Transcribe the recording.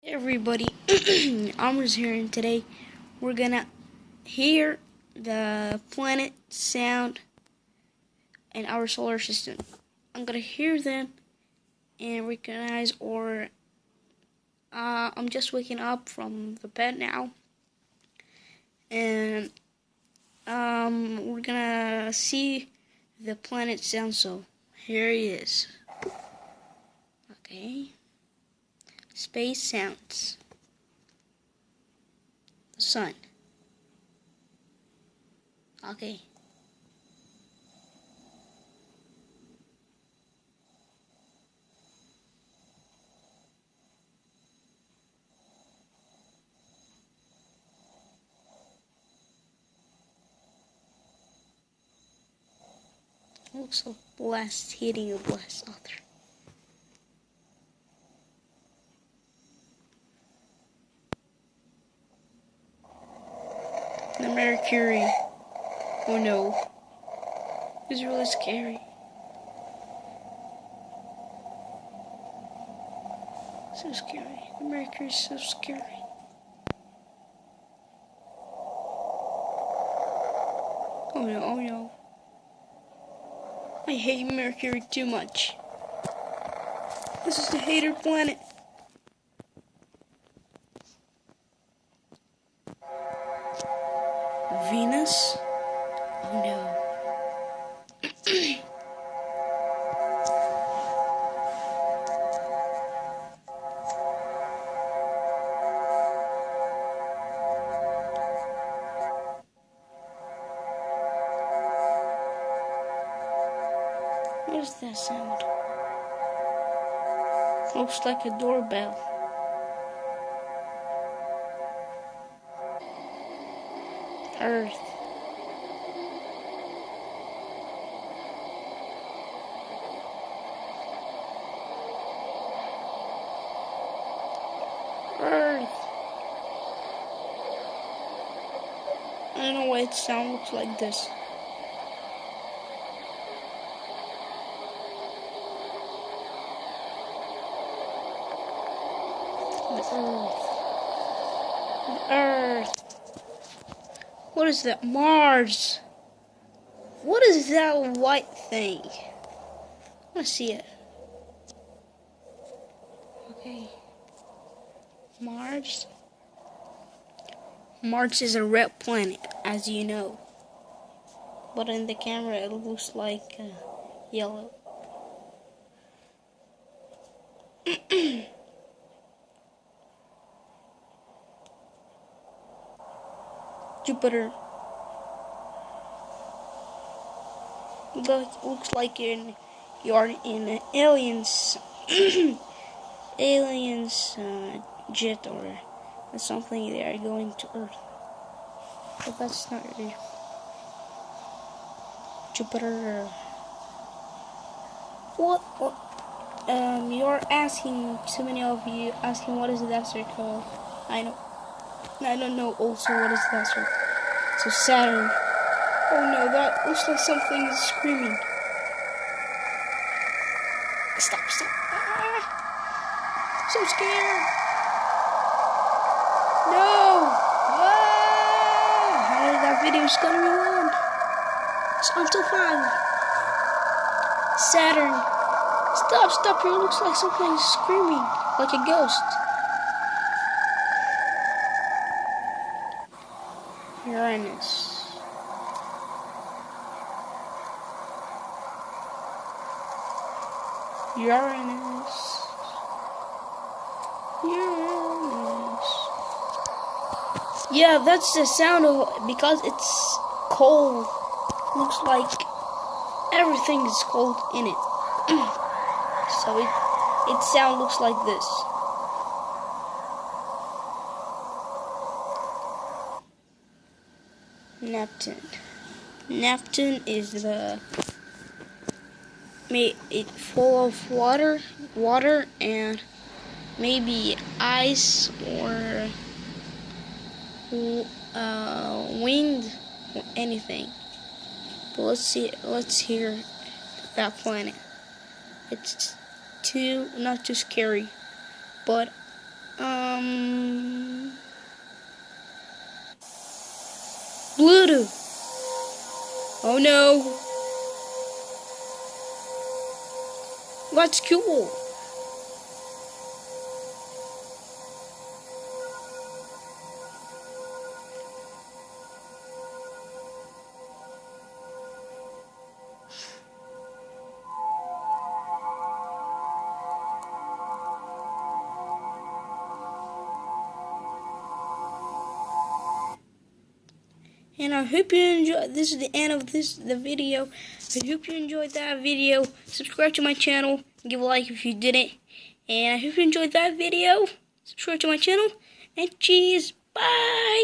Everybody, Amr's here, and today we're gonna hear the planet sound in our solar system. I'm gonna hear them and recognize, or I'm just waking up from the bed now, and we're gonna see the planet sound. So here he is. Okay. Space sounds. The sun. Okay. Looks like blast hitting a blast out there. The Mercury. Oh no. It's really scary. So scary. The Mercury's so scary. Oh no, oh no. I hate Mercury too much. This is the hater planet. Venus? Oh no. What is that sound? Looks like a doorbell. Earth. Earth. I don't know why its sound looks like this. The Earth. The Earth. What is that? Mars. What is that white thing? I want to see it. Okay. Mars. Mars is a red planet, as you know. But in the camera, it looks like yellow. Jupiter. Looks like you're in an aliens aliens jet or something. They are going to Earth, but that's not real. Jupiter. What? You're asking. So many of you asking what is that circle? I don't know also what is that circle. So Saturn. Oh no, that looks like something is screaming. Stop. Ah, so scared. No. Ah, how did that video is gonna run? It's until 5. Saturn. Stop. It looks like something is screaming. Like a ghost. Uranus. Yeah, that's the sound of, because it's cold. Looks like everything is cold in it. So its sound looks like this. Neptune is it full of water and maybe ice or wind or anything. But let's hear that planet. It's not too scary, but Bluetooth. Oh no. That's cool. And I hope you enjoyed. This is the end of the video. I hope you enjoyed that video. Subscribe to my channel. Give a like if you didn't. And I hope you enjoyed that video. Subscribe to my channel. And cheers. Bye.